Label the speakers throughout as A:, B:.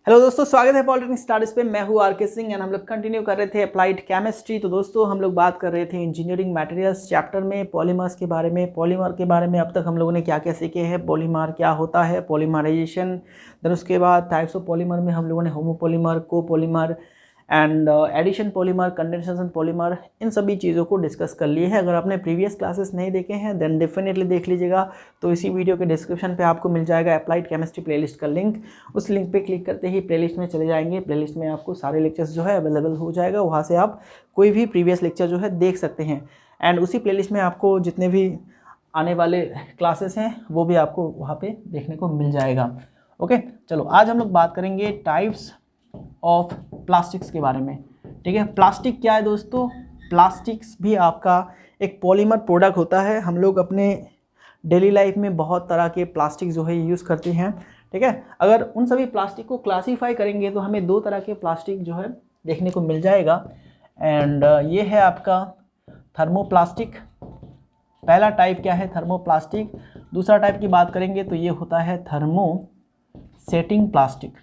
A: Hello दोस्तों, स्वागत है पॉलिटेक्निक स्टडीज पे। मैं हूँ आर.के. सिंह एंड हम लोग कंटिन्यू कर रहे थे अप्लाइड केमिस्ट्री। तो दोस्तों हम लोग बात कर रहे थे इंजीनियरिंग मटेरियल्स चैप्टर में पॉलीमर्स के बारे में। पॉलीमर के बारे में अब तक हम लोगों ने क्या क्या सीखे हैं, पॉलीमर क्या होता है, पॉलीमराइजेशन, देन उसके बाद टाइप्स ऑफ पॉलीमर में हम लोगों ने homopolymer, copolymer and addition polymer, condensation polymer, इन सभी चीज़ों को डिस्कस कर लिए हैं। अगर आपने प्रीवियस क्लासेस नहीं देखे हैं देन डेफिनेटली देख लीजिएगा। तो इसी वीडियो के डिस्क्रिप्शन पे आपको मिल जाएगा अप्लाइड केमिस्ट्री प्लेलिस्ट का लिंक। उस लिंक पे क्लिक करते ही प्लेलिस्ट में चले जाएंगे। प्लेलिस्ट में आपको सारे लेक्चर्स जो है अवेलेबल हो जाएगा, वहाँ से आप कोई भी प्रीवियस लेक्चर जो है देख सकते हैं। एंड उसी प्लेलिस्ट में आपको जितने भी आने वाले क्लासेस हैं वो भी आपको वहाँ पर देखने को मिल जाएगा। ओके, चलो आज हम लोग बात करेंगे टाइप्स ऑफ प्लास्टिक्स के बारे में। ठीक है, प्लास्टिक क्या है दोस्तों? प्लास्टिक्स भी आपका एक पॉलीमर प्रोडक्ट होता है। हम लोग अपने डेली लाइफ में बहुत तरह के प्लास्टिक जो है यूज़ करते हैं। ठीक है, अगर उन सभी प्लास्टिक को क्लासीफाई करेंगे तो हमें दो तरह के प्लास्टिक जो है देखने को मिल जाएगा। एंड ये है आपका थर्मोप्लास्टिक। पहला टाइप क्या है? थर्मोप्लास्टिक। दूसरा टाइप की बात करेंगे तो ये होता है thermosetting plastic,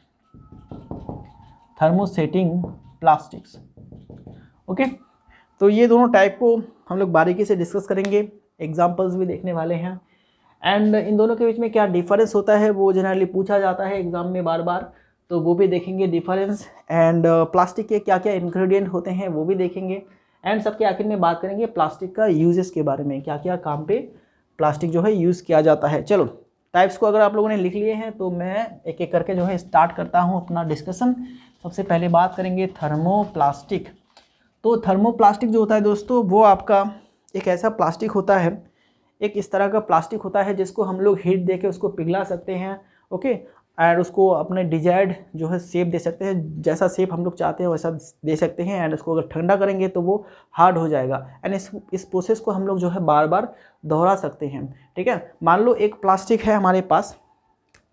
A: thermosetting plastics. Okay, तो ये दोनों टाइप को हम लोग बारीकी से डिस्कस करेंगे, एग्जांपल्स भी देखने वाले हैं। एंड इन दोनों के बीच में क्या डिफरेंस होता है वो जनरली पूछा जाता है एग्जाम में बार बार, तो वो भी देखेंगे डिफरेंस। एंड प्लास्टिक के क्या क्या इंग्रेडिएंट होते हैं वो भी देखेंगे। एंड सबके आखिर में बात करेंगे प्लास्टिक का यूजेस के बारे में, क्या क्या काम पे प्लास्टिक जो है यूज़ किया जाता है। चलो, टाइप्स को अगर आप लोगों ने लिख लिए हैं तो मैं एक एक करके जो है स्टार्ट करता हूँ अपना डिस्कशन। सबसे पहले बात करेंगे थर्मोप्लास्टिक। तो थर्मोप्लास्टिक जो होता है दोस्तों वो आपका एक ऐसा प्लास्टिक होता है, एक इस तरह का प्लास्टिक होता है जिसको हम लोग हीट दे के उसको पिघला सकते हैं। ओके, एंड उसको अपने डिजायर्ड जो है शेप दे सकते हैं, जैसा शेप हम लोग चाहते हैं वैसा दे सकते हैं। एंड उसको अगर ठंडा करेंगे तो वो हार्ड हो जाएगा। एंड इस प्रोसेस को हम लोग जो है बार बार दोहरा सकते हैं। ठीक है, मान लो एक प्लास्टिक है हमारे पास,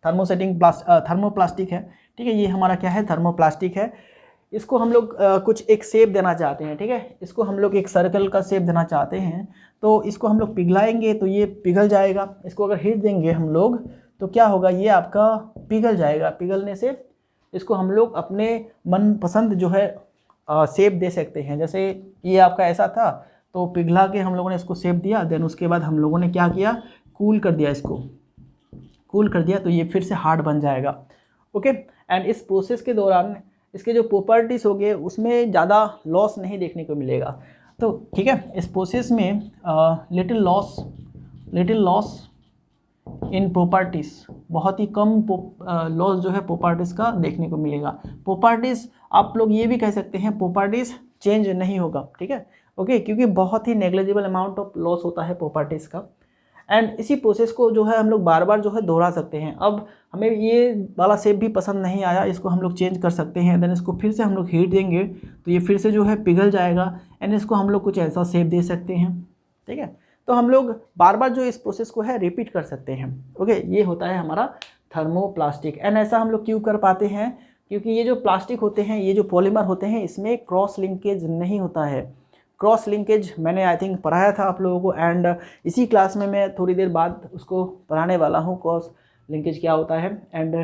A: थर्मोप्लास्टिक है। ठीक है, ये हमारा क्या है? थर्मोप्लास्टिक है। इसको हम लोग कुछ एक शेप देना चाहते हैं। ठीक है, इसको हम लोग एक सर्कल का शेप देना चाहते हैं, तो इसको हम लोग पिघलाएंगे तो ये पिघल जाएगा। इसको अगर हीट देंगे हम लोग तो क्या होगा? ये आपका पिघल जाएगा। पिघलने से इसको हम लोग अपने मनपसंद जो है शेप दे सकते हैं। जैसे ये आपका ऐसा था तो पिघला के हम लोगों ने इसको शेप दिया, देन उसके बाद हम लोगों ने क्या किया? कूल कर दिया, इसको कूल कर दिया तो ये फिर से हार्ड बन जाएगा। ओके, एंड इस प्रोसेस के दौरान इसके जो प्रॉपर्टीज़ होंगे उसमें ज़्यादा लॉस नहीं देखने को मिलेगा। तो ठीक है, इस प्रोसेस में लिटिल लॉस इन प्रॉपर्टीज़, बहुत ही कम लॉस जो है प्रॉपर्टीज़ का देखने को मिलेगा। प्रॉपर्टीज़ आप लोग ये भी कह सकते हैं प्रॉपर्टीज़ चेंज नहीं होगा। ठीक है, ओके, क्योंकि बहुत ही नेग्लिजिबल अमाउंट ऑफ लॉस होता है प्रॉपर्टीज़ का। एंड इसी प्रोसेस को जो है हम लोग बार बार जो है दोहरा सकते हैं। अब हमें ये वाला शेप भी पसंद नहीं आया, इसको हम लोग चेंज कर सकते हैं। देन इसको फिर से हम लोग हीट देंगे तो ये फिर से जो है पिघल जाएगा। एंड इसको हम लोग कुछ ऐसा शेप दे सकते हैं। ठीक है, तो हम लोग बार बार जो इस प्रोसेस को है रिपीट कर सकते हैं। ओके, ये होता है हमारा थर्मोप्लास्टिक। एंड ऐसा हम लोग क्यों कर पाते हैं? क्योंकि ये जो प्लास्टिक होते हैं, ये जो पॉलीमर होते हैं, इसमें क्रॉस लिंकेज नहीं होता है। क्रॉस लिंकेज मैंने आई थिंक पढ़ाया था आप लोगों को, एंड इसी क्लास में मैं थोड़ी देर बाद उसको पढ़ाने वाला हूँ क्रॉस लिंकेज क्या होता है। एंड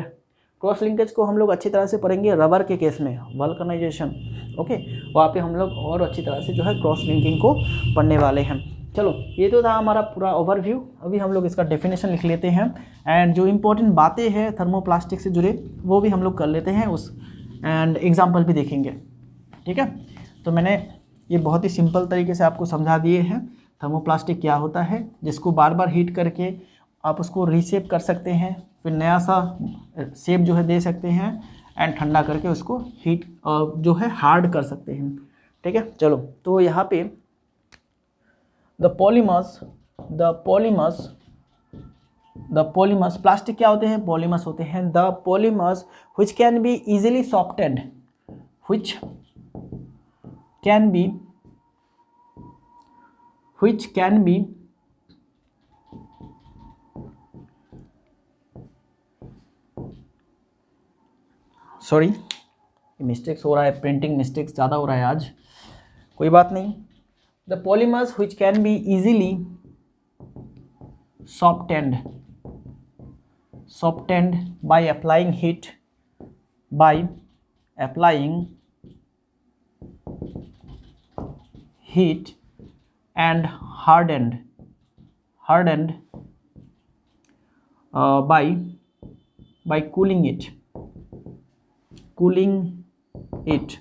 A: क्रॉस लिंकेज को हम लोग अच्छी तरह से पढ़ेंगे रबर के केस में, वल्कनाइजेशन। ओके, वहाँ पे हम लोग और अच्छी तरह से जो है क्रॉस लिंकिंग को पढ़ने वाले हैं। चलो, ये तो था हमारा पूरा ओवरव्यू। अभी हम लोग इसका डेफिनेशन लिख लेते हैं एंड जो इम्पोर्टेंट बातें हैं थर्मोप्लास्टिक से जुड़े वो भी हम लोग कर लेते हैं उस, एंड एग्जाम्पल भी देखेंगे। ठीक है, तो मैंने ये बहुत ही सिंपल तरीके से आपको समझा दिए हैं थर्मोप्लास्टिक क्या होता है, जिसको बार बार हीट करके आप उसको रीशेप कर सकते हैं, फिर नया सा शेप जो है दे सकते हैं, एंड ठंडा करके उसको हीट जो है हार्ड कर सकते हैं। ठीक है, चलो, तो यहाँ पे द पॉलीमर्स प्लास्टिक क्या होते हैं? पॉलीमर्स होते हैं। The polymers which can be easily softened, which can be sorry, mistakes हो रहा है, प्रिंटिंग मिस्टेक्स ज़्यादा हो रहा है आज, कोई बात नहीं। The polymers which can be easily softened by applying heat by applying heat and hardened by cooling it.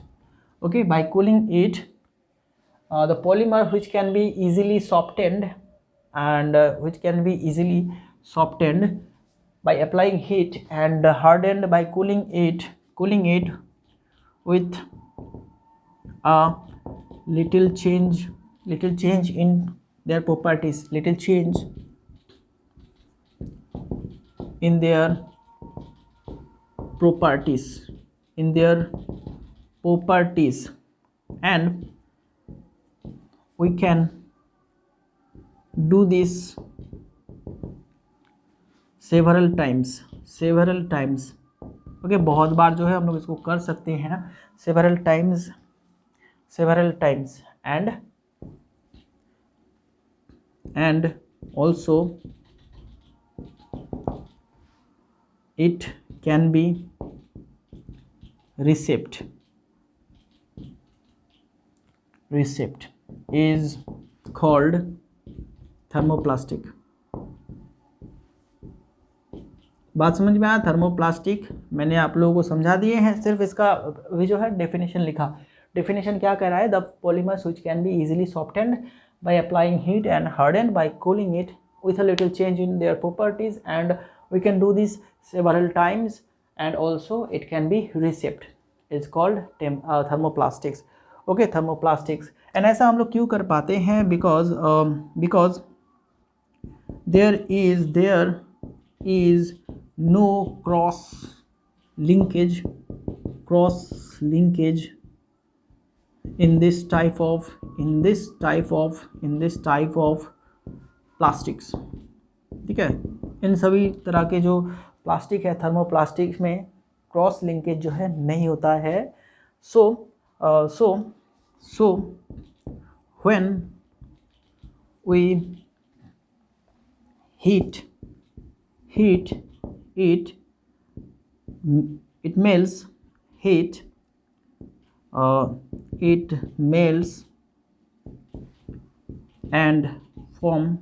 A: Okay, by cooling it, the polymer which can be easily softened by applying heat and hardened by cooling it with a little change in their properties, in their properties and we can do this several times. Okay, बहुत बार जो है हम लोग इसको कर सकते हैं ना, several times and also it can be received is called thermoplastic. बात समझ में आया? थर्मोप्लास्टिक मैंने आप लोगों को समझा दिए हैं, सिर्फ इसका भी जो है डेफिनेशन लिखा। डेफिनेशन क्या कह रहा है? The polymers which can be easily softened by applying heat and harden by cooling it with a little change in their properties, and we can do this several times, and also it can be received. It's called thermoplastics. Okay, thermoplastics. and ऐसा हम लोग क्यों कर पाते हैं? because there is no cross linkage in this type of plastics. ठीक है, इन सभी तरह के जो प्लास्टिक है थर्मोप्लास्टिक्स में क्रॉस लिंकेज जो है नहीं होता है। So when we heat it melts and form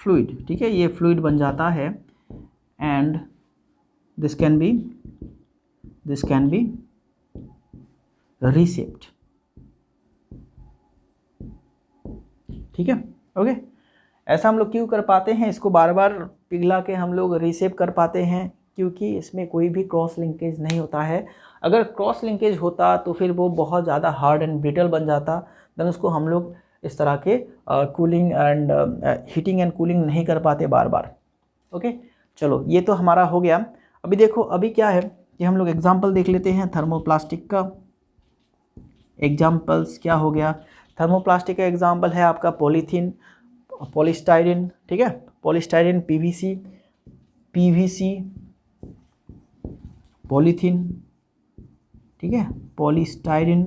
A: fluid। ठीक है, ये फ्लूइड बन जाता है and this can be reshaped। ठीक है, ओके। ऐसा हम लोग क्यों कर पाते हैं? इसको बार बार पिघला के हम लोग रीशेप कर पाते हैं क्योंकि इसमें कोई भी क्रॉस लिंकेज नहीं होता है। अगर क्रॉस लिंकेज होता तो फिर वो बहुत ज़्यादा हार्ड एंड ब्रिटल बन जाता, देन उसको हम लोग इस तरह के cooling and heating and cooling नहीं कर पाते बार बार। ओके, चलो ये तो हमारा हो गया। अभी देखो, अभी क्या है कि हम लोग एग्जांपल देख लेते हैं थर्मोप्लास्टिक का। एग्जांपल्स क्या हो गया? थर्मोप्लास्टिक का एग्जांपल है आपका पॉलीथीन, पॉलीस्टाइरीन। ठीक है, पॉलीस्टाइरीन, पीवीसी, पॉलीथीन। ठीक है, पॉलीस्टाइरीन।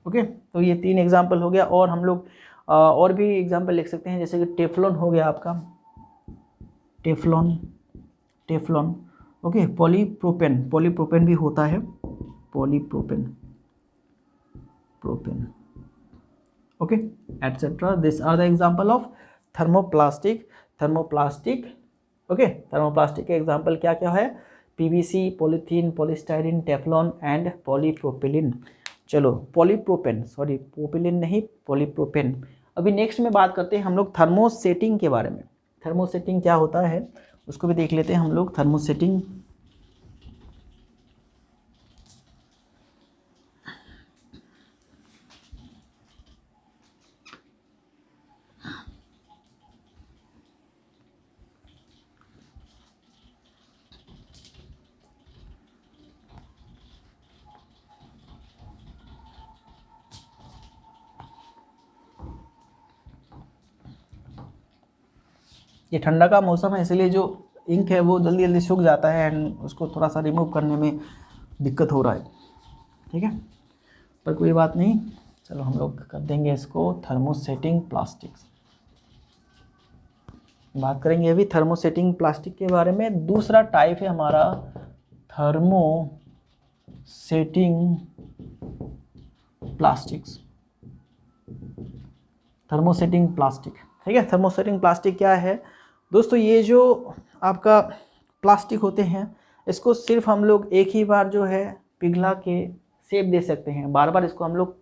A: ओके, तो ये 3 एग्जांपल हो गया। और हम लोग और भी एग्जांपल लिख सकते हैं, जैसे कि टेफ्लॉन हो गया आपका, टेफ्लॉन। ओके, पॉलीप्रोपेन भी होता है, polypropene. Okay, etcetera. This are the example of thermoplastic. Okay, thermoplastic के एग्जांपल क्या क्या है? PVC, polythene, polystyrene, teflon and polypropylene. चलो, प्रोपिलीन नहीं, पॉलीप्रोपेन। अभी नेक्स्ट में बात करते हैं हम लोग थर्मोसेटिंग के बारे में। थर्मोसेटिंग क्या होता है उसको भी देख लेते हैं हम लोग। थर्मोसेटिंग ये ठंडा का मौसम है, इसलिए जो इंक है वो जल्दी जल्दी सूख जाता है एंड उसको थोड़ा सा रिमूव करने में दिक्कत हो रहा है। ठीक है, पर कोई बात नहीं, चलो हम लोग कर देंगे इसको थर्मोसेटिंग प्लास्टिक्स। बात करेंगे अभी थर्मोसेटिंग प्लास्टिक के बारे में। दूसरा टाइप है हमारा थर्मोसेटिंग प्लास्टिक्स। थर्मोसेटिंग प्लास्टिक, ठीक है। थर्मोसेटिंग प्लास्टिक क्या है दोस्तों? ये जो आपका प्लास्टिक होते हैं इसको सिर्फ हम लोग एक ही बार जो है पिघला के शेप दे सकते हैं, बार बार इसको हम लोग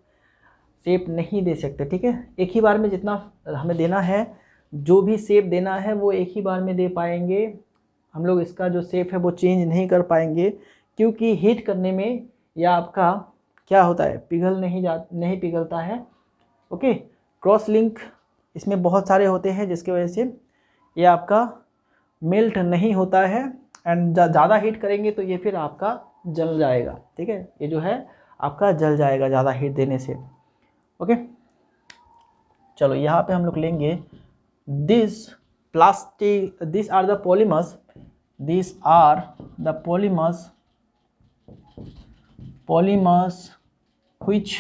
A: शेप नहीं दे सकते, ठीक है। एक ही बार में जितना हमें देना है, जो भी शेप देना है वो एक ही बार में दे पाएंगे हम लोग। इसका जो शेप है वो चेंज नहीं कर पाएंगे, क्योंकि हीट करने में या आपका क्या होता है, नहीं पिघलता है। ओके, क्रॉस लिंक इसमें बहुत सारे होते हैं जिसकी वजह से ये आपका मेल्ट नहीं होता है, एंड ज़्यादा हीट करेंगे तो ये फिर आपका जल जाएगा, ठीक है। ये जो है आपका जल जाएगा ज़्यादा हीट देने से। ओके, चलो यहाँ पे हम लोग लेंगे this are the polymers which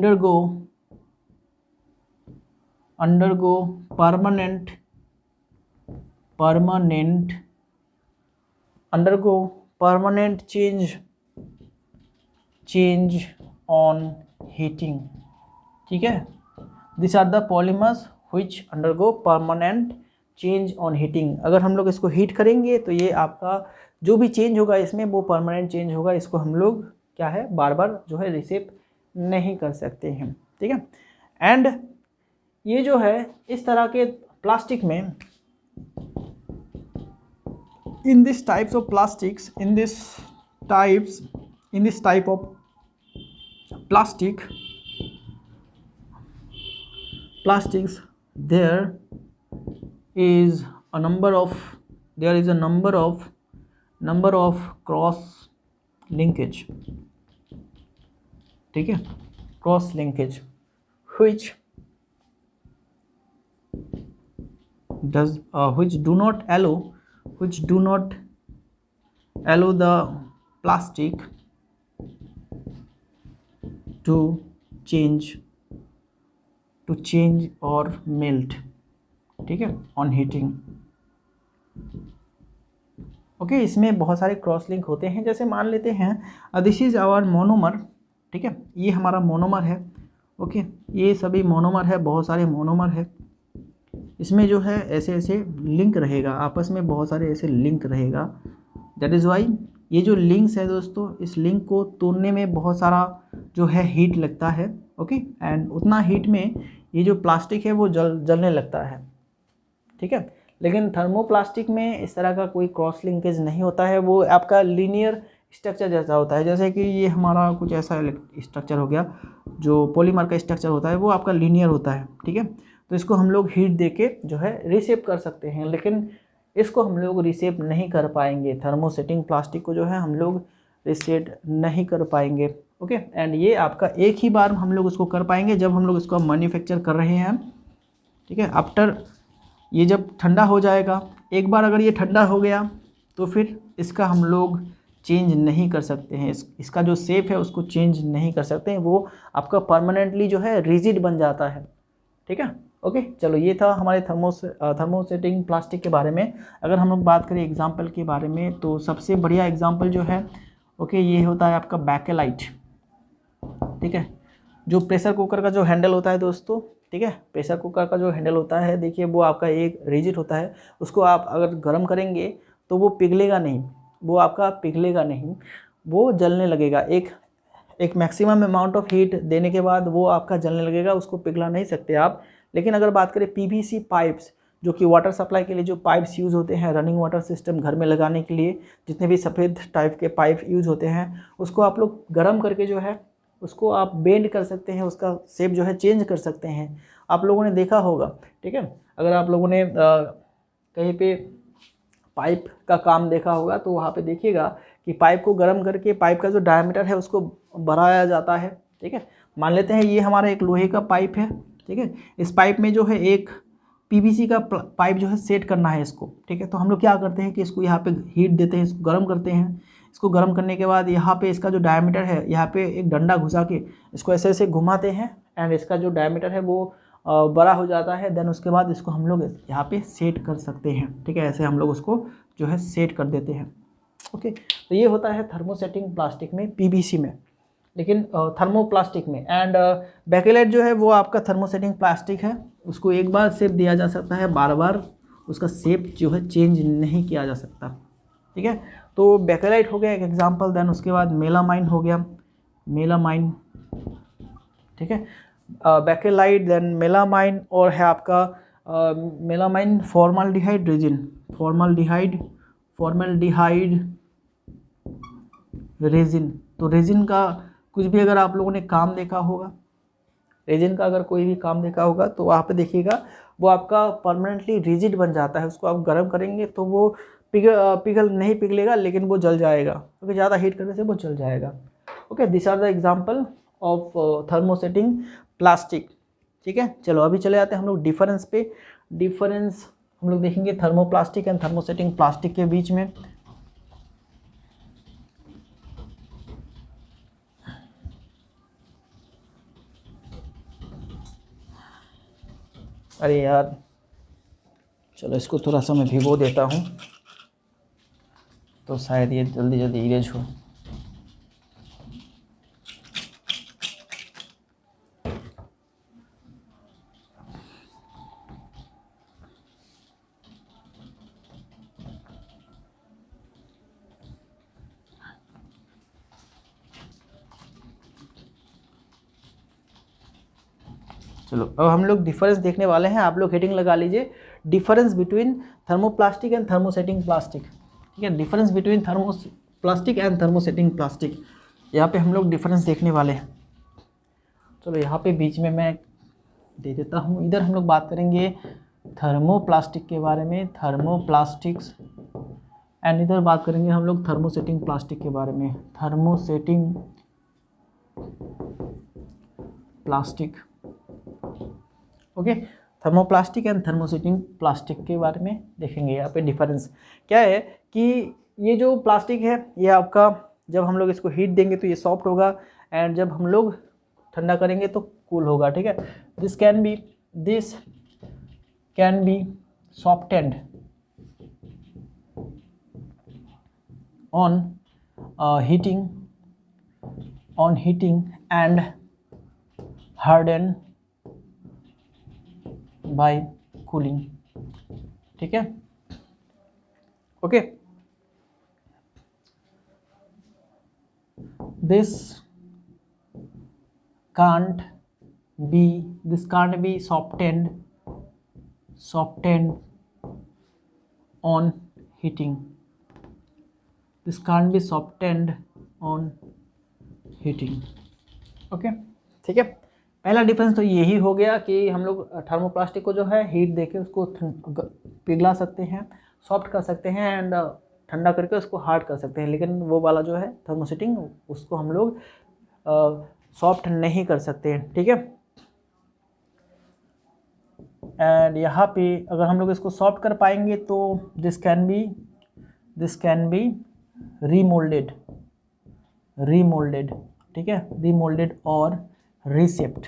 A: undergo permanent change on heating, ठीक है। These are the polymers which undergo permanent change on heating। अगर हम लोग इसको हीट करेंगे तो ये आपका जो भी चेंज होगा इसमें वो परमानेंट चेंज होगा। इसको हम लोग क्या है बार बार जो है रिसेप नहीं कर सकते हैं, ठीक है। एंड ये जो है इस तरह के प्लास्टिक में, in this type of plastics there is a number of cross linkage, ठीक है, cross linkage which do not allow the plastic to change or melt, ठीक है, on heating। ओके, इसमें बहुत सारे क्रॉस लिंक होते हैं। जैसे मान लेते हैं दिस इज़ आवर मोनोमर, ठीक है, ये हमारा मोनोमर है। ओके, ये सभी मोनोमर है, बहुत सारे मोनोमर है। इसमें जो है ऐसे लिंक रहेगा, आपस में बहुत सारे ऐसे लिंक रहेगा। दैट इज़ वाई ये जो लिंक्स है दोस्तों, इस लिंक को तोड़ने में बहुत सारा जो है हीट लगता है। ओके, एंड उतना हीट में ये जो प्लास्टिक है वो जलने लगता है, ठीक है। लेकिन थर्मोप्लास्टिक में इस तरह का कोई क्रॉस लिंकेज नहीं होता है, वो आपका लीनियर स्ट्रक्चर जैसा होता है। जैसे कि ये हमारा कुछ ऐसा स्ट्रक्चर हो गया, जो पॉलीमर का स्ट्रक्चर होता है वो आपका लीनियर होता है, ठीक है। तो इसको हम लोग हीट देके जो है रिसेप कर सकते हैं, लेकिन इसको हम लोग रिसेप नहीं कर पाएंगे। थर्मोसेटिंग प्लास्टिक को जो है हम लोग रिसेट नहीं कर पाएंगे। ओके, एंड ये आपका एक ही बार हम लोग उसको कर पाएंगे जब हम लोग इसको मैन्युफैक्चर कर रहे हैं, ठीक है। आफ्टर ये जब ठंडा हो जाएगा, एक बार अगर ये ठंडा हो गया तो फिर इसका हम लोग चेंज नहीं कर सकते हैं। इसका जो शेप है उसको चेंज नहीं कर सकते हैं, वो आपका परमानेंटली जो है रिजिड बन जाता है, ठीक है। ओके, चलो ये था हमारे थर्मोसेटिंग प्लास्टिक के बारे में। अगर हम लोग बात करें एग्जाम्पल के बारे में, तो सबसे बढ़िया एग्जाम्पल जो है ओके ये होता है आपका बैकेलाइट, ठीक है। जो प्रेशर कुकर का जो हैंडल होता है दोस्तों, ठीक है, प्रेशर कुकर का जो हैंडल होता है, देखिए वो आपका एक रिजिड होता है। उसको आप अगर गर्म करेंगे तो वो पिघलेगा नहीं, वो जलने लगेगा। एक मैक्सिमम अमाउंट ऑफ हीट देने के बाद वो आपका जलने लगेगा, उसको पिघला नहीं सकते आप। लेकिन अगर बात करें पीवीसी पाइप्स, जो कि वाटर सप्लाई के लिए जो पाइप्स यूज़ होते हैं, रनिंग वाटर सिस्टम घर में लगाने के लिए जितने भी सफ़ेद टाइप के पाइप यूज़ होते हैं, उसको आप लोग गर्म करके जो है उसको आप बेंड कर सकते हैं, उसका शेप जो है चेंज कर सकते हैं। आप लोगों ने देखा होगा, ठीक है। अगर आप लोगों ने कहीं पे पाइप का काम देखा होगा तो वहाँ पे देखिएगा कि पाइप को गर्म करके पाइप का जो डायमीटर है उसको बढ़ाया जाता है, ठीक है। मान लेते हैं ये हमारा एक लोहे का पाइप है, ठीक है। इस पाइप में जो है एक पीवीसी का पाइप जो है सेट करना है इसको, ठीक है। तो हम लोग क्या करते हैं कि इसको यहाँ पे हीट देते हैं, इसको गर्म करते हैं। इसको गर्म करने के बाद यहाँ पे इसका जो डायमीटर है, यहाँ पे एक डंडा घुसा के इसको ऐसे घुमाते हैं, एंड इसका जो डायमीटर है वो बड़ा हो जाता है, देन उसके बाद इसको हम लोग यहाँ पे सेट कर सकते हैं। ठीक है, ऐसे हम लोग उसको जो है सेट कर देते हैं। ओके, तो ये होता है थर्मोसेटिंग प्लास्टिक में, पीवीसी में, लेकिन थर्मोप्लास्टिक में। एंड बैकेलाइट जो है वो आपका थर्मोसेटिंग प्लास्टिक है, उसको एक बार शेप दिया जा सकता है, बार बार उसका शेप जो है चेंज नहीं किया जा सकता। ठीक है, तो बैकेलाइट हो गया एक एग्जांपल, देन उसके बाद मेलामाइन हो गया, मेलामाइन। ठीक है, बैकेलाइट, देन मेलामाइन, और है आपका melamine formaldehyde resin, formaldehyde resin. तो रेजिन का कुछ भी अगर आप लोगों ने काम देखा होगा, रेजिन का अगर कोई भी काम देखा होगा तो वहाँ पे देखिएगा वो आपका परमानेंटली रिजिड बन जाता है। उसको आप गर्म करेंगे तो वो पिघल नहीं पिघलेगा, लेकिन वो जल जाएगा, क्योंकि ज़्यादा हीट करने से वो जल जाएगा। Okay, this are the example of thermosetting plastic. ठीक है, चलो अभी चले आते हैं हम लोग डिफरेंस पे। डिफरेंस हम लोग देखेंगे थर्मोप्लास्टिक एंड थर्मोसेटिंग प्लास्टिक के बीच में। अरे यार, चलो इसको थोड़ा सा मैं भिगो देता हूँ तो शायद ये जल्दी जल्दी इरेज हो। चलो अब हम लोग डिफरेंस देखने वाले हैं। आप लोग हेडिंग लगा लीजिए, difference between thermoplastic and thermosetting plastic. ठीक है, difference between thermoplastic and thermosetting plastic, यहाँ पे हम लोग डिफरेंस देखने वाले हैं। चलो यहाँ पे बीच में मैं दे देता हूँ। इधर हम लोग बात करेंगे थर्मोप्लास्टिक के बारे में, थर्मोप्लास्टिक्स, एंड इधर बात करेंगे हम लोग थर्मोसेटिंग प्लास्टिक के बारे में, thermosetting plastic. Okay, thermoplastic and thermosetting plastic के बारे में देखेंगे। यहाँ पे डिफरेंस क्या है कि ये जो प्लास्टिक है ये आपका जब हम लोग इसको हीट देंगे तो ये सॉफ्ट होगा, एंड जब हम लोग ठंडा करेंगे तो कूल होगा। ठीक है, this can be softened on heating and harden by cooling। ठीक है, okay, this can't be softened on heating, this can't be softened on heating। Okay, ठीक है, पहला डिफरेंस तो यही हो गया कि हम लोग थर्मोप्लास्टिक को जो है हीट देके उसको पिघला सकते हैं, सॉफ्ट कर सकते हैं, एंड ठंडा करके उसको हार्ड कर सकते हैं। लेकिन वो वाला जो है थर्मोसेटिंग, उसको हम लोग सॉफ्ट नहीं कर सकते हैं। ठीक है, एंड यहाँ पे अगर हम लोग इसको सॉफ्ट कर पाएंगे तो दिस कैन बी रीमोल्डेड। ठीक है, रीमोल्डेड और रीशेप्ड,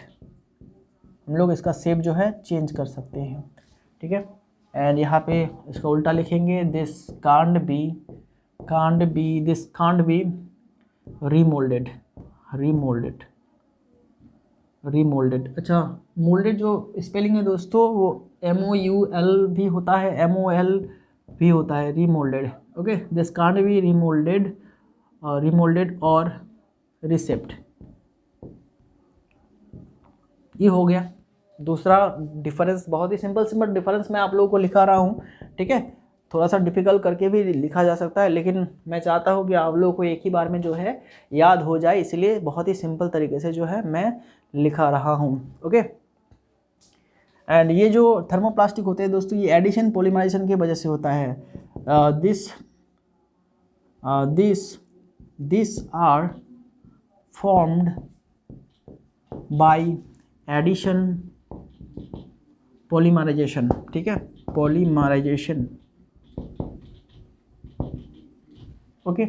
A: हम लोग इसका शेप जो है चेंज कर सकते हैं। ठीक है, एंड यहाँ पे इसका उल्टा लिखेंगे, दिस कांट बी रीमोल्डेड। अच्छा, मोल्डेड जो स्पेलिंग है दोस्तों वो MOUL भी होता है, MOL भी होता है, remoulded. Okay, this can't be remoulded और रिसेप्ट। ये हो गया दूसरा डिफरेंस। बहुत ही सिंपल डिफरेंस मैं आप लोगों को लिखा रहा हूँ। ठीक है, थोड़ा सा डिफ़िकल्ट करके भी लिखा जा सकता है, लेकिन मैं चाहता हूँ कि आप लोगों को एक ही बार में जो है याद हो जाए, इसलिए बहुत ही सिंपल तरीके से जो है मैं लिखा रहा हूँ। ओके, एंड ये जो थर्मोप्लास्टिक होते हैं दोस्तों, ये एडिशन पॉलीमराइजेशन की वजह से होता है। This are formed by addition polymerisation. ठीक है, polymerisation. Okay,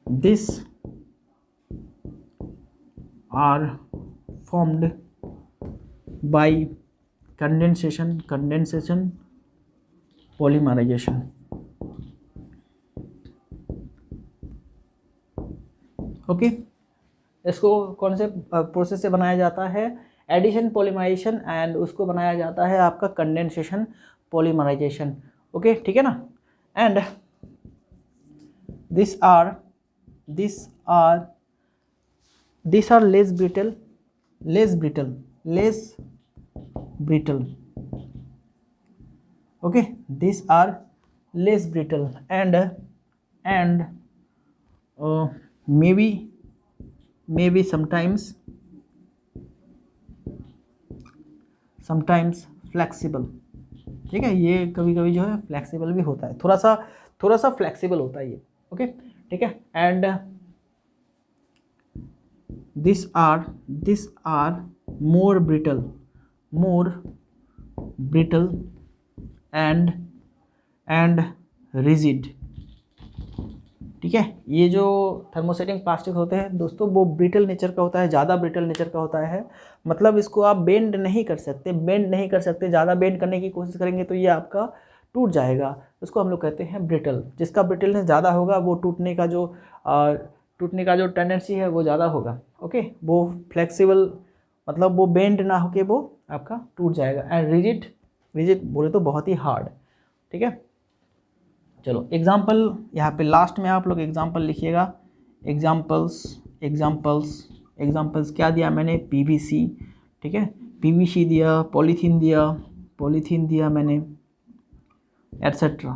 A: this are formed by condensation polymerisation. Okay, इसको कौन से प्रोसेस से बनाया जाता है? एडिशन पॉलीमराइजेशन, एंड उसको बनाया जाता है आपका कंडेंसेशन पॉलीमराइजेशन। ओके, ठीक है ना। And this are less brittle, okay, these are less brittle and maybe sometimes flexible। ठीक है, ये कभी कभी जो है फ्लेक्सिबल भी होता है, थोड़ा सा फ्लेक्सिबल होता है ये। ओके, ठीक है। And this are more brittle and rigid. ठीक है, ये जो थर्मोसेटिंग प्लास्टिक होते हैं दोस्तों, वो ब्रिटल नेचर का होता है, ज़्यादा ब्रिटल नेचर का होता है। मतलब इसको आप बेंड नहीं कर सकते, ज़्यादा बेंड करने की कोशिश करेंगे तो ये आपका टूट जाएगा। उसको हम लोग कहते हैं ब्रिटल। जिसका ब्रिटलनेस ज़्यादा होगा वो टूटने का जो टेंडेंसी है वो ज़्यादा होगा। ओके, वो फ्लेक्सिबल, मतलब वो बेंड ना होके वो आपका टूट जाएगा। एंड रिजिड बोले तो बहुत ही हार्ड। ठीक है, चलो एग्जाम्पल यहाँ पे लास्ट में आप लोग एग्जाम्पल लिखिएगा। एग्जाम्पल्स क्या दिया मैंने? पीवीसी, ठीक है, पीवीसी दिया, पॉलीथीन दिया मैंने, एटसेट्रा।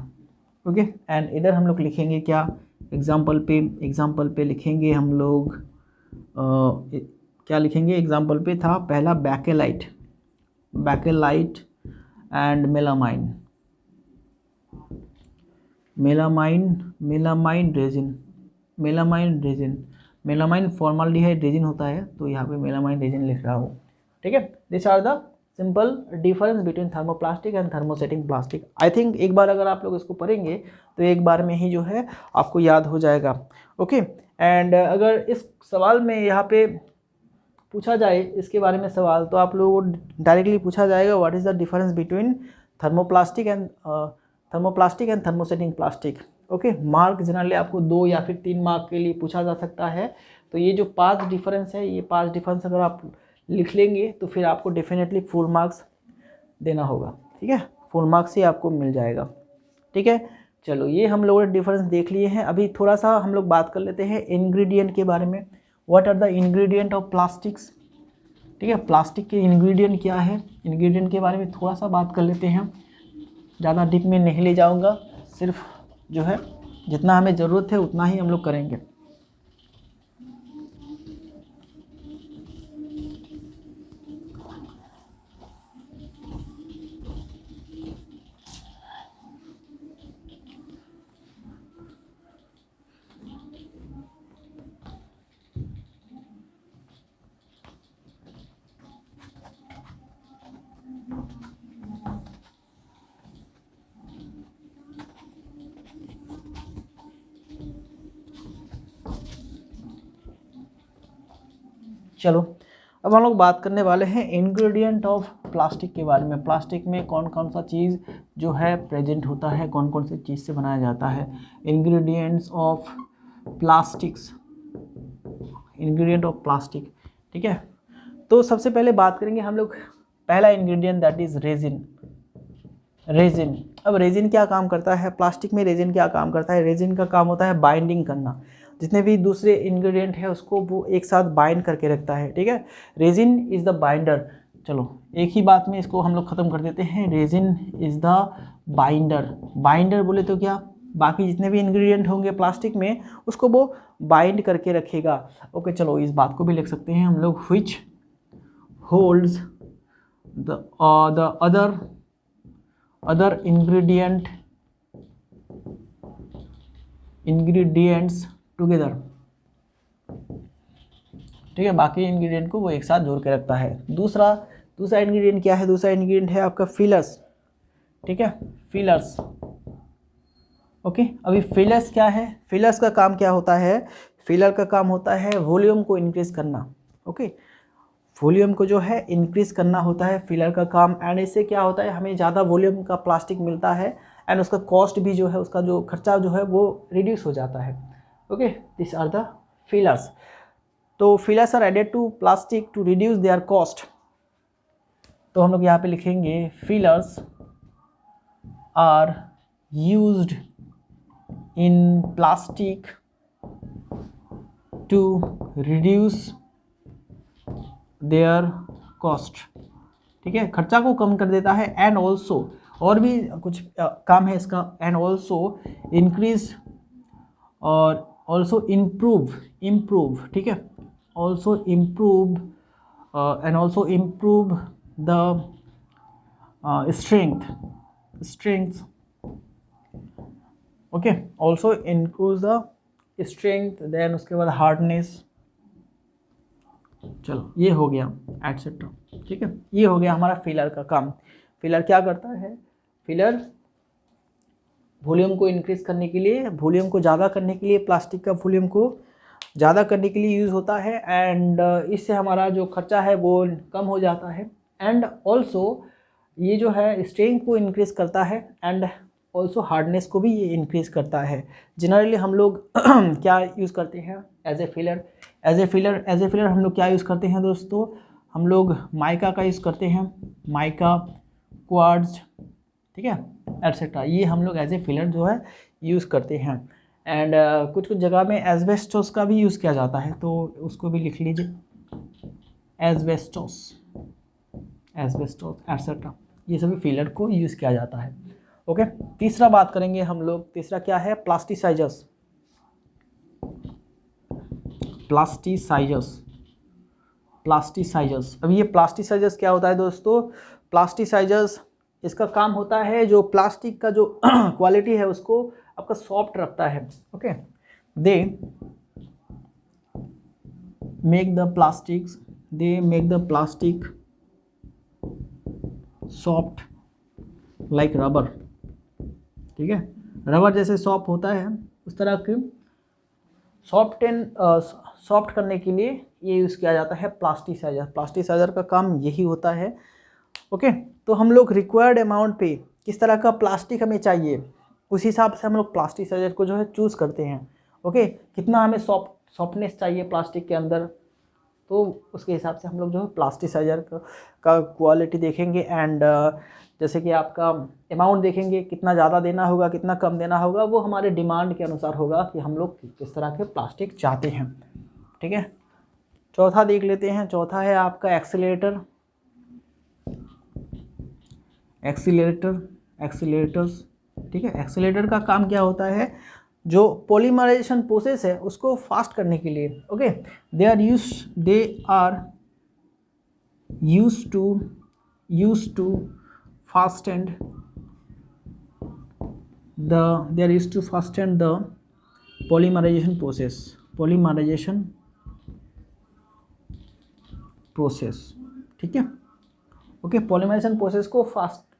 A: ओके, एंड इधर हम लोग लिखेंगे क्या? एग्जाम्पल पे लिखेंगे हम लोग क्या लिखेंगे? एग्जाम्पल पे था पहला Bakelite and melamine resin. Melamine formaldehyde resin होता है, तो यहाँ पे मेलामाइन रेजिन लिख रहा हूँ। ठीक है, this are the simple difference between thermoplastic and thermosetting plastic. I think एक बार अगर आप लोग इसको पढ़ेंगे तो एक बार में ही जो है आपको याद हो जाएगा। ओके, एंड अगर इस सवाल में यहाँ पे पूछा जाए इसके बारे में सवाल, तो आप लोगों को डायरेक्टली पूछा जाएगा what is the difference between thermoplastic and thermosetting plastic. Okay, mark generally आपको 2 या फिर 3 मार्क के लिए पूछा जा सकता है। तो ये जो 5 डिफरेंस है, ये 5 डिफरेंस अगर आप लिख लेंगे तो फिर आपको डेफिनेटली फुल मार्क्स देना होगा। ठीक है, फुल मार्क्स ही आपको मिल जाएगा। ठीक है, चलो ये हम लोगों ने डिफरेंस देख लिए हैं। अभी थोड़ा सा हम लोग बात कर लेते हैं इंग्रेडिएंट के बारे में। What are the ingredient of plastics? ठीक है, प्लास्टिक के इंग्रेडिएंट क्या है? इंग्रेडिएंट के बारे में थोड़ा सा बात कर लेते हैं। ज़्यादा डीप में नहीं ले जाऊंगा, सिर्फ जो है जितना हमें ज़रूरत है उतना ही हम लोग करेंगे। चलो अब हम लोग बात करने वाले हैं इंग्रेडिएंट ऑफ प्लास्टिक के बारे में। प्लास्टिक में कौन कौन सा चीज़ जो है प्रेजेंट होता है, कौन कौन सी चीज़ से बनाया जाता है। Ingredients of plastics, ingredient of plastic. ठीक है, तो सबसे पहले बात करेंगे हम लोग पहला इंग्रेडिएंट, दैट इज़ रेजिन। अब रेजिन क्या काम करता है? प्लास्टिक में रेजिन क्या काम करता है? रेजिन का काम होता है बाइंडिंग करना। जितने भी दूसरे इंग्रेडिएंट है उसको वो एक साथ बाइंड करके रखता है। ठीक है, रेजिन इज़ द बाइंडर। चलो एक ही बात में इसको हम लोग ख़त्म कर देते हैं। रेजिन इज़ द बाइंडर बोले तो क्या, बाकी जितने भी इंग्रेडिएंट होंगे प्लास्टिक में उसको वो बाइंड करके रखेगा। ओके, चलो इस बात को भी लिख सकते हैं हम लोग, which holds the other ingredients together. ठीक है, बाकी इंग्रेडिएंट को वो एक साथ जोड़ के रखता है। दूसरा इंग्रेडिएंट क्या है? दूसरा इंग्रेडिएंट है आपका फिलर्स। ठीक है, फिलर्स। ओके, अभी फिलर्स क्या है? फिलर्स का काम क्या होता है? फिलर का काम होता है वॉल्यूम को इंक्रीज करना। ओके, वॉल्यूम को जो है इंक्रीज करना होता है फिलर का काम, एंड इससे क्या होता है हमें ज़्यादा वॉल्यूम का प्लास्टिक मिलता है एंड उसका कॉस्ट भी जो है, उसका जो खर्चा जो है वो रिड्यूस हो जाता है। Okay, this are the fillers. तो fillers are added to plastic to reduce their cost. तो हम लोग यहाँ पे लिखेंगे fillers are used in plastic to reduce their cost. ठीक है, खर्चा को कम कर देता है, एंड ऑल्सो और भी कुछ काम है इसका, एंड ऑल्सो इंक्रीज और ऑल्सो इम्प्रूव। ठीक है, also improve and also improve the strength. Okay, also increase the strength, then उसके बाद हार्डनेस। चलो ये हो गया एटसेट्रा। ठीक है, ये हो गया हमारा फिलर का काम। फिलर क्या करता है, फिलर वॉल्यूम को इंक्रीज करने के लिए, वॉल्यूम को ज़्यादा करने के लिए, प्लास्टिक का वॉल्यूम को ज़्यादा करने के लिए यूज़ होता है, एंड इससे हमारा जो खर्चा है वो कम हो जाता है, एंड ऑल्सो ये जो है स्ट्रेंथ को इंक्रीज करता है, एंड ऑल्सो हार्डनेस को भी ये इंक्रीज करता है। जनरली हम लोग क्या यूज़ करते हैं एज ए फिलर हम लोग क्या यूज़ करते हैं दोस्तों, हम लोग माइका का यूज़ करते हैं, माइका, क्वार्ट्ज, ठीक है, एटसेट्रा। ये हम लोग एज ए फिलर जो है यूज़ करते हैं, एंड कुछ कुछ जगह में एस्बेस्टोस का भी यूज़ किया जाता है, तो उसको भी लिख लीजिए, एस्बेस्टोस एटसेट्रा। ये सभी फिलर को यूज़ किया जाता है। ओके, तीसरा बात करेंगे हम लोग। तीसरा क्या है, प्लास्टिसाइजर्स। अब ये प्लास्टिसाइजर्स क्या होता है दोस्तों, प्लास्टिसाइजर्स इसका काम होता है जो प्लास्टिक का जो क्वालिटी है उसको आपका सॉफ्ट रखता है। Okay, they make the plastic soft like rubber. ठीक है, रबर जैसे सॉफ्ट होता है उस तरह के सॉफ्ट करने के लिए ये यूज़ किया जाता है प्लास्टिसाइजर का काम यही होता है। ओके, तो हम लोग रिक्वायर्ड अमाउंट पे किस तरह का प्लास्टिक हमें चाहिए उस हिसाब से हम लोग प्लास्टिसाइजर को जो है चूज़ करते हैं। ओके, कितना हमें सॉफ्टनेस चाहिए प्लास्टिक के अंदर, तो उसके हिसाब से हम लोग जो है प्लास्टिसाइजर का क्वालिटी देखेंगे, एंड जैसे कि आपका अमाउंट देखेंगे, कितना ज़्यादा देना होगा कितना कम देना होगा, वो हमारे डिमांड के अनुसार होगा कि हम लोग किस तरह के प्लास्टिक चाहते हैं। ठीक है, चौथा देख लेते हैं। चौथा है आपका एक्सीलरेटर्स। ठीक है, एक्सीलरेटर का काम क्या होता है, जो पॉलीमराइजेशन प्रोसेस है उसको फास्ट करने के लिए। Okay, they are used to fasten the polymerization process। ठीक है, ओके, पॉलीमराइजेशन प्रोसेस को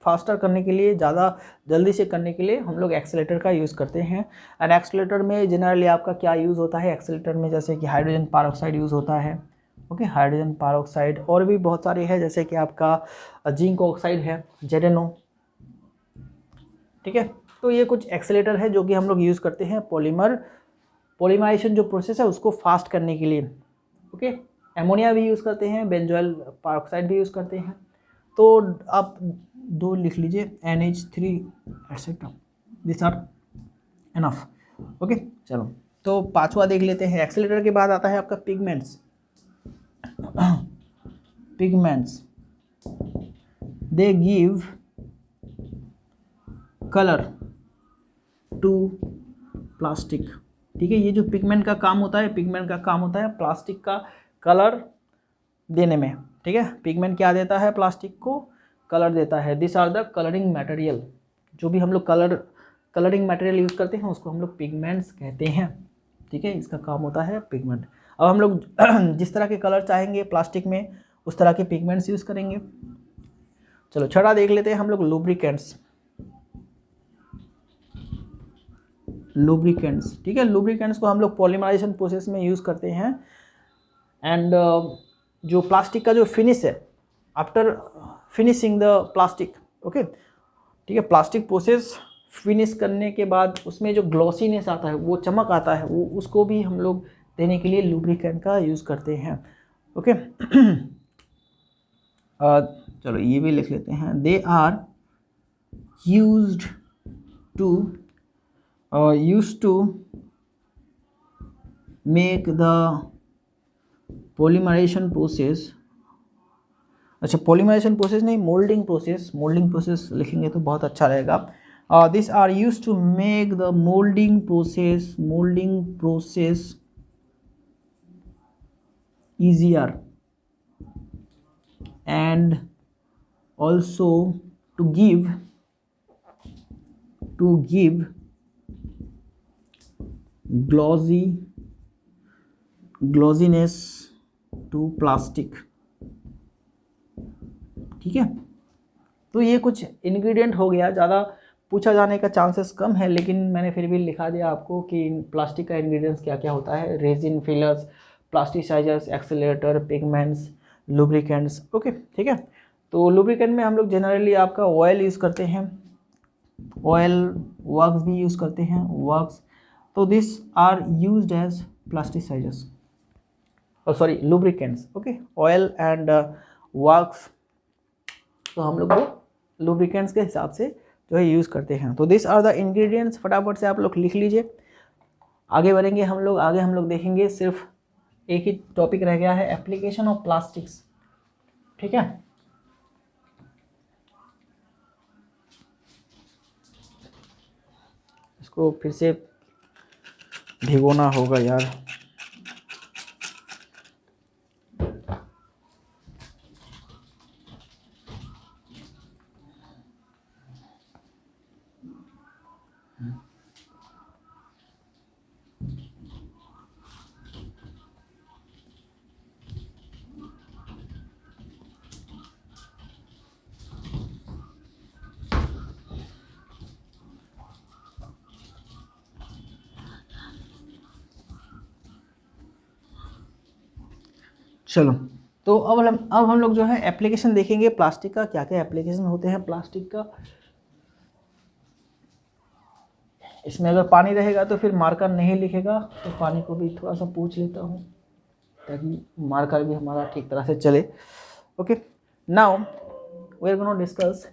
A: फास्टर करने के लिए, ज़्यादा जल्दी से करने के लिए हम लोग एक्सीलरेटर का यूज़ करते हैं। एंड एक्सीलरेटर में जनरली आपका क्या यूज़ होता है, एक्सीलरेटर में जैसे कि हाइड्रोजन पेरोक्साइड यूज़ होता है। ओके, हाइड्रोजन पेरोक्साइड, और भी बहुत सारे हैं जैसे कि आपका जिंक ऑक्साइड है, ZnO। ठीक है, तो ये कुछ एक्सीलरेटर है जो कि हम लोग यूज़ करते हैं पॉलीमराइजेशन जो प्रोसेस है उसको फास्ट करने के लिए। ओके, एमोनिया भी यूज़ करते हैं, बेंजोइल पेरोक्साइड भी यूज़ करते हैं, तो आप दो लिख लीजिए, NH3 etcetera, this are enough. Okay, चलो तो पांचवा देख लेते हैं। एक्सीलरेटर के बाद आता है आपका pigments. They give colour to plastic. ठीक है, ये जो पिगमेंट का काम होता है प्लास्टिक का कलर देने में। ठीक है, पिगमेंट क्या देता है, प्लास्टिक को कलर देता है। This are the colouring material. जो भी हम लोग कलरिंग मटेरियल यूज़ करते हैं उसको हम लोग पिगमेंट्स कहते हैं। ठीक है, इसका काम होता है पिगमेंट। अब हम लोग जिस तरह के कलर चाहेंगे प्लास्टिक में उस तरह के पिगमेंट्स यूज़ करेंगे। चलो छठा देख लेते हैं हम लोग, लुब्रिकेंट्स। ठीक है, लुब्रिकेंट्स को हम लोग पॉलीमराइजेशन प्रोसेस में यूज़ करते हैं, एंड जो प्लास्टिक का जो फिनिश है after finishing the plastic, okay, ठीक है, प्लास्टिक प्रोसेस फिनिश करने के बाद उसमें जो ग्लॉसीनेस आता है, वो चमक आता है, वो उसको भी हम लोग देने के लिए लुब्रिकेंट का यूज़ करते हैं, ओके। चलो ये भी लिख लेते हैं। They are used to make the polymerization process, अच्छा पॉलीमराइजेशन प्रोसेस नहीं, मोल्डिंग प्रोसेस लिखेंगे तो बहुत अच्छा रहेगा। This are use to make the moulding process easier and also to give glossiness to plastic, ठीक है। तो ये कुछ इंग्रेडिएंट हो गया, ज़्यादा पूछा जाने का चांसेस कम है, लेकिन मैंने फिर भी लिखा दिया आपको कि प्लास्टिक का इंग्रेडिएंट्स क्या क्या होता है। Resin, fillers, plasticisers, accelerator, pigments, lubricants, okay, ठीक है। तो लुब्रिकेंट में हम लोग जनरली आपका ऑयल यूज़ करते हैं, ऑयल, वॉक्स भी यूज़ करते हैं, वॉक्स। तो this are used as plasticizers, sorry lubricants, okay, oil and wax, तो हम लोग वो लुब्रिकेंट्स के हिसाब से जो है यूज़ करते हैं। तो दिस आर द इंग्रेडिएंट्स, फटाफट से आप लोग लिख लीजिए। आगे बढ़ेंगे हम लोग, आगे हम लोग देखेंगे, सिर्फ एक ही टॉपिक रह गया है, एप्लीकेशन ऑफ प्लास्टिक्स, ठीक है। इसको फिर से भिगोना होगा यार। चलो, तो अब हम लोग जो है एप्लीकेशन देखेंगे प्लास्टिक का, क्या क्या एप्लीकेशन होते हैं प्लास्टिक का। इसमें अगर पानी रहेगा तो फिर मार्कर नहीं लिखेगा, तो पानी को भी थोड़ा सा पूछ लेता हूँ ताकि मार्कर भी हमारा ठीक तरह से चले, okay. Now we are gonna discuss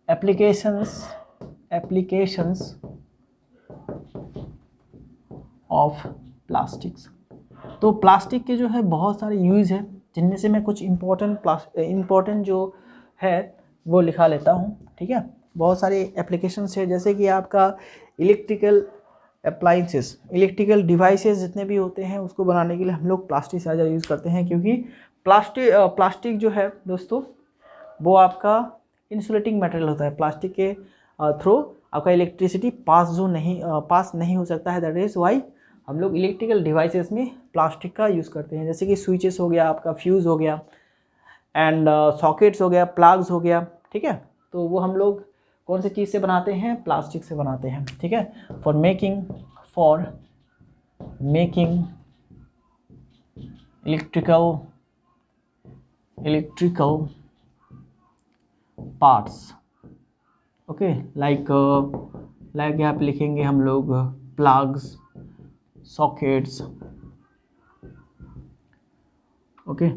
A: applications of plastics. तो प्लास्टिक के जो है बहुत सारे यूज़ है, जिनमें से मैं कुछ इम्पोर्टेंट जो है वो लिखा लेता हूँ, ठीक है। बहुत सारे एप्लीकेशंस है, जैसे कि आपका इलेक्ट्रिकल अप्लाइंसेस, इलेक्ट्रिकल डिवाइसेस जितने भी होते हैं उसको बनाने के लिए हम लोग प्लास्टिसाइजर यूज़ करते हैं, क्योंकि प्लास्टिक जो है दोस्तों वो आपका इंसुलेटिंग मटेरियल होता है। प्लास्टिक के थ्रू आपका इलेक्ट्रिसिटी पास नहीं हो सकता है, दैट इज़ वाई हम लोग इलेक्ट्रिकल डिवाइसेस में प्लास्टिक का यूज़ करते हैं, जैसे कि स्विचेस हो गया, आपका फ्यूज़ हो गया, एंड सॉकेट्स हो गया, प्लग्स हो गया, ठीक है। तो वो हम लोग कौन सी चीज़ से बनाते हैं, प्लास्टिक से बनाते हैं, ठीक है। For making electrical parts, okay, like यहाँ पे लिखेंगे हम लोग plugs, sockets, okay,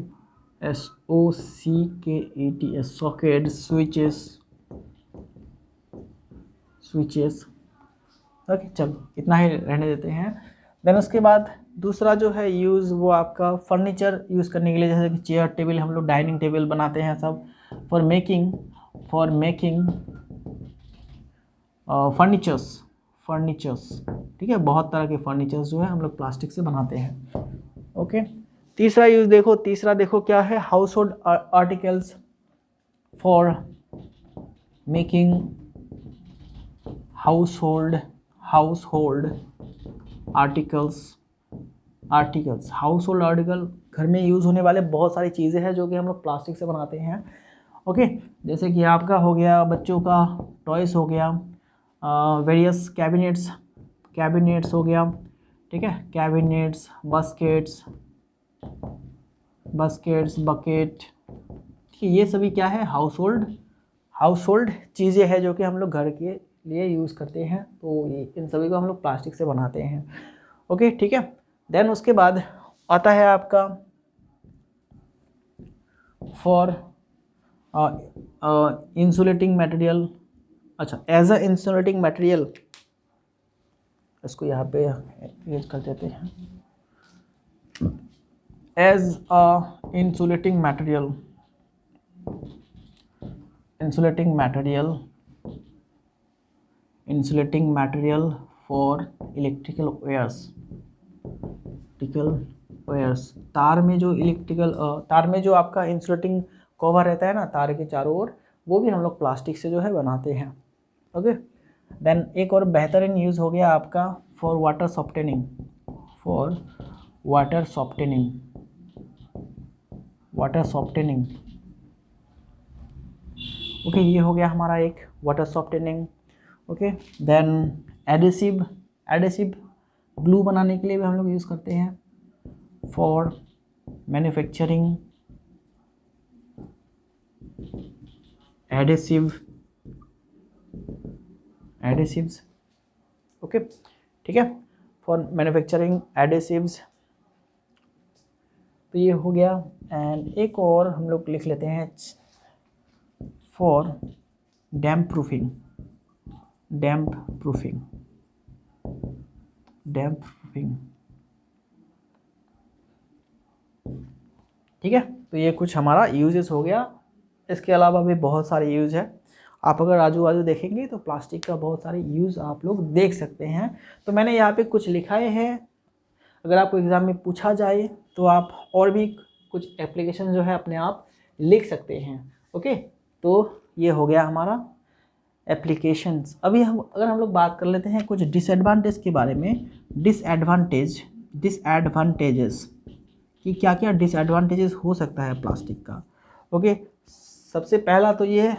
A: SOCKETS, socket, switches, okay. चलो इतना ही रहने देते हैं। देन उसके बाद दूसरा जो है यूज़, वो आपका फर्नीचर यूज़ करने के लिए, जैसे कि चेयर, टेबल, हम लोग डाइनिंग टेबल बनाते हैं सब, फॉर मेकिंग फर्नीचर्स, ठीक है। बहुत तरह के फर्नीचर्स जो है हम लोग प्लास्टिक से बनाते हैं, ओके। तीसरा यूज़ देखो क्या है, house hold articles, for making house hold articles, house hold article, घर में यूज़ होने वाले बहुत सारी चीज़ें हैं जो कि हम लोग प्लास्टिक से बनाते हैं, ओके। जैसे कि आपका हो गया बच्चों का टॉयस हो गया, वेरियस कैबिनेट्स हो गया, ठीक है, कैबिनेट्स, बास्केट्स, बास्केट्स, बकेट, ठीक है, ये सभी क्या है, हाउस होल्ड चीज़ें हैं जो कि हम लोग घर के लिए यूज़ करते हैं, तो ये इन सभी को हम लोग प्लास्टिक से बनाते हैं। ओके, ठीक है। देन उसके बाद आता है आपका फॉर इंसुलेटिंग मटेरियल। अच्छा, एज अ इंसुलेटिंग मटेरियल, इसको यहाँ पे यूज कर देते हैं, as a insulating material, insulating material for electrical wires, तार में जो तार में जो आपका इंसुलेटिंग कवर रहता है ना तार के चारों ओर, वो भी हम लोग प्लास्टिक से जो है बनाते हैं। ओके, देन एक और बेहतरीन यूज़ हो गया आपका फॉर वाटर सॉफ्टनिंग। ओके, ये हो गया हमारा एक water softening. Okay, then adhesive glue बनाने के लिए भी हम लोग यूज़ करते हैं फॉर मैन्युफैक्चरिंग एडेसिव्स। ओके, ठीक है, फॉर मैन्युफैक्चरिंग एडेसिव्स, तो ये हो गया। एंड एक और हम लोग लिख लेते हैं फॉर डैम्प प्रूफिंग, ठीक है। तो ये कुछ हमारा यूजेस हो गया। इसके अलावा भी बहुत सारे यूज़ है, आप अगर आजू बाजू देखेंगे तो प्लास्टिक का बहुत सारे यूज़ आप लोग देख सकते हैं। तो मैंने यहाँ पे कुछ लिखाए हैं, अगर आपको एग्ज़ाम में पूछा जाए तो आप और भी कुछ एप्लीकेशन जो है अपने आप लिख सकते हैं। ओके, तो ये हो गया हमारा एप्लीकेशंस। अभी अगर हम लोग बात कर लेते हैं कुछ डिसएडवांटेज के बारे में, डिसएडवांटेजेस कि क्या क्या डिसएडवांटेजेस हो सकता है प्लास्टिक का। ओके, सबसे पहला तो ये है,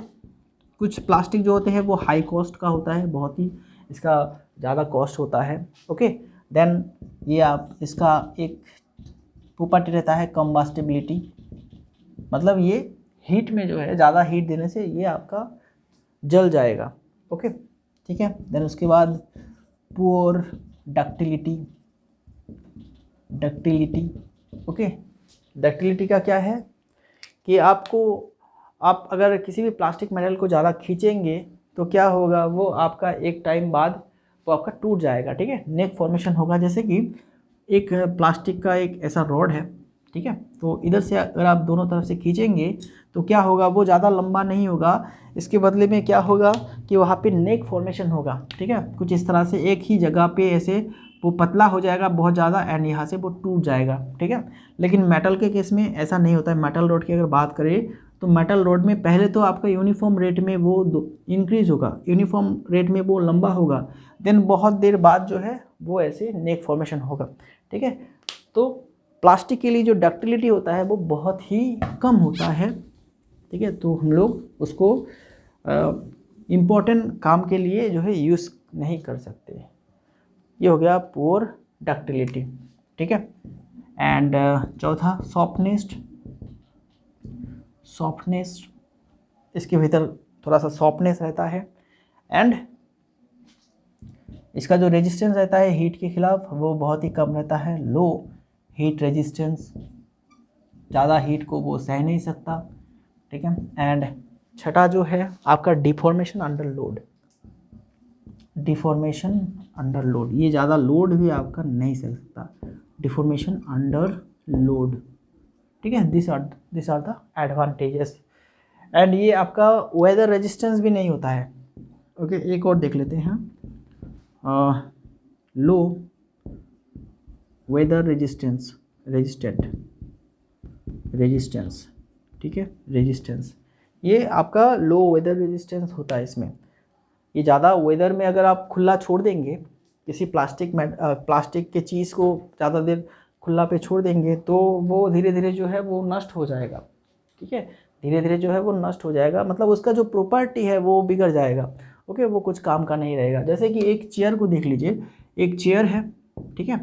A: कुछ प्लास्टिक जो होते हैं वो हाई कॉस्ट का होता है, बहुत ही इसका ज़्यादा कॉस्ट होता है। ओके, देन ये आप इसका एक प्रॉपर्टी रहता है कंबस्टिबिलिटी, मतलब ये हीट में जो है ज़्यादा हीट देने से ये आपका जल जाएगा। ओके, ठीक है। देन उसके बाद पुअर डक्टिलिटी। ओके, डक्टिलिटी का क्या है कि आप अगर किसी भी प्लास्टिक मटेरियल को ज़्यादा खींचेंगे तो क्या होगा, वो आपका एक टाइम बाद वो आपका टूट जाएगा। ठीक है, नेक फॉर्मेशन होगा। जैसे कि एक प्लास्टिक का एक ऐसा रॉड है, ठीक है, तो इधर से अगर आप दोनों तरफ से खींचेंगे तो क्या होगा, वो ज़्यादा लंबा नहीं होगा, इसके बदले में क्या होगा कि वहाँ पे नेक फॉर्मेशन होगा। ठीक है, कुछ इस तरह से एक ही जगह पे ऐसे वो पतला हो जाएगा बहुत ज़्यादा, एंड यहाँ से वो टूट जाएगा। ठीक है, लेकिन मेटल के केस में ऐसा नहीं होता है। मेटल रॉड की अगर बात करें तो मेटल रॉड में पहले तो आपका यूनिफॉर्म रेट में वो इंक्रीज होगा, यूनिफॉर्म रेट में वो लंबा होगा, देन बहुत देर बाद जो है वो ऐसे नेक फॉर्मेशन होगा। ठीक है, तो प्लास्टिक के लिए जो डक्टिलिटी होता है वो बहुत ही कम होता है। ठीक है, तो हम लोग उसको इम्पोर्टेंट काम के लिए जो है यूज़ नहीं कर सकते। ये हो गया पुअर डक्टिलिटी। ठीक है, एंड चौथा सॉफ्टनेस, इसके भीतर थोड़ा सा सॉफ्टनेस रहता है, एंड इसका जो रेजिस्टेंस रहता है हीट के खिलाफ वो बहुत ही कम रहता है, लो हीट रेजिस्टेंस, ज़्यादा हीट को वो सह नहीं सकता। ठीक है, एंड छठा जो है आपका डिफॉर्मेशन अंडर लोड, ये ज़्यादा लोड भी आपका नहीं सह सकता, डिफॉर्मेशन अंडर लोड। ठीक है, this are the advantages. And ये आपका वेदर रेजिस्टेंस भी नहीं होता है। ओके, एक और देख लेते हैं, लो वेदर रेजिस्टेंस। ठीक है, रेजिस्टेंस, ये आपका लो वेदर रेजिस्टेंस होता है इसमें। ये ज़्यादा वेदर में अगर आप खुला छोड़ देंगे किसी प्लास्टिक के चीज़ को ज़्यादा देर खुला पे छोड़ देंगे तो वो धीरे धीरे जो है वो नष्ट हो जाएगा। ठीक है, धीरे धीरे जो है वो नष्ट हो जाएगा, मतलब उसका जो प्रॉपर्टी है वो बिगड़ जाएगा। ओके, वो कुछ काम का नहीं रहेगा। जैसे कि एक चेयर को देख लीजिए, एक चेयर है, ठीक है,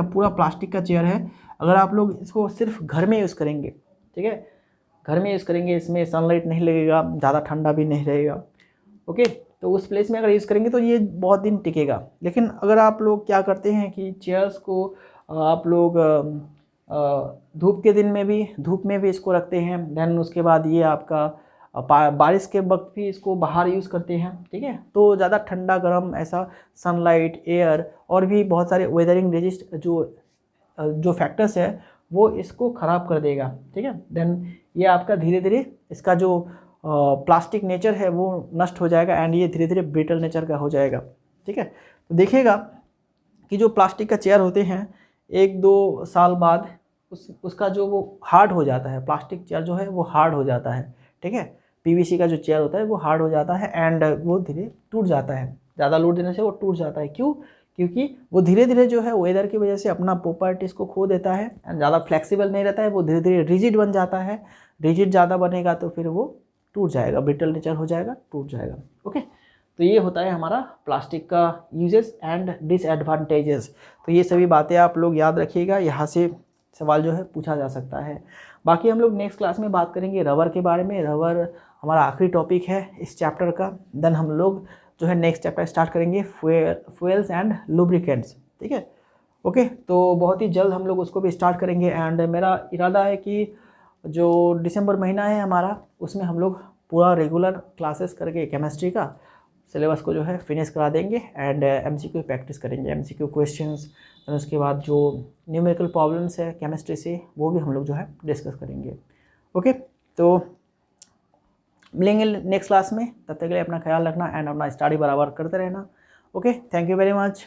A: पूरा प्लास्टिक का चेयर है, अगर आप लोग इसको सिर्फ घर में यूज़ करेंगे, ठीक है, घर में यूज़ करेंगे, इसमें सनलाइट नहीं लगेगा, ज़्यादा ठंडा भी नहीं रहेगा, ओके, तो उस प्लेस में अगर यूज़ करेंगे तो ये बहुत दिन टिकेगा। लेकिन अगर आप लोग क्या करते हैं कि चेयर्स को आप लोग धूप के दिन में भी, धूप में भी इसको रखते हैं, देन उसके बाद ये आपका बारिश के वक्त भी इसको बाहर यूज़ करते हैं, ठीक है, तो ज़्यादा ठंडा गर्म ऐसा सनलाइट, एयर और भी बहुत सारे वेदरिंग रेजिस्ट जो फैक्टर्स है वो इसको ख़राब कर देगा, ठीक है। देन ये आपका धीरे धीरे इसका जो प्लास्टिक नेचर है वो नष्ट हो जाएगा एंड ये धीरे धीरे ब्रिटल नेचर का हो जाएगा, ठीक है। तो देखिएगा कि जो प्लास्टिक का चेयर होते हैं 1-2 साल बाद उसका जो वो हार्ड हो जाता है, प्लास्टिक चेयर जो है वो हार्ड हो जाता है, ठीक है। पीवीसी का जो चेयर होता है वो हार्ड हो जाता है एंड वो धीरे टूट जाता है, ज़्यादा लोड देने से वो टूट जाता है। क्यों? क्योंकि वो धीरे धीरे जो है वेदर की वजह से अपना प्रॉपर्टीज़ को खो देता है एंड ज़्यादा फ्लेक्सिबल नहीं रहता है, वो धीरे धीरे रिजिड बन जाता है। रिजिड ज़्यादा बनेगा तो फिर वो टूट जाएगा, ब्रिटल नेचर हो जाएगा, टूट जाएगा, ओके। तो ये होता है हमारा प्लास्टिक का यूजेस एंड डिसएडवांटेजेस। तो ये सभी बातें आप लोग याद रखिएगा, यहाँ से सवाल जो है पूछा जा सकता है। बाकी हम लोग नेक्स्ट क्लास में बात करेंगे रबर के बारे में। रबर हमारा आखिरी टॉपिक है इस चैप्टर का। देन हम लोग जो है नेक्स्ट चैप्टर स्टार्ट करेंगे फ्यूल्स एंड लुब्रिकेंट्स, ठीक है, ओके। तो बहुत ही जल्द हम लोग उसको भी स्टार्ट करेंगे एंड मेरा इरादा है कि जो दिसंबर महीना है हमारा उसमें हम लोग पूरा रेगुलर क्लासेस करके केमिस्ट्री का सिलेबस को जो है फिनिश करा देंगे एंड एमसीक्यू प्रैक्टिस करेंगे, एमसीक्यू क्वेश्चंस, और उसके बाद जो न्यूमेरिकल प्रॉब्लम्स है केमिस्ट्री से वो भी हम लोग जो है डिस्कस करेंगे, ओके। तो मिलेंगे नेक्स्ट क्लास में, तब तक के लिए अपना ख्याल रखना एंड अपना स्टडी बराबर करते रहना, okay. Thank you very much.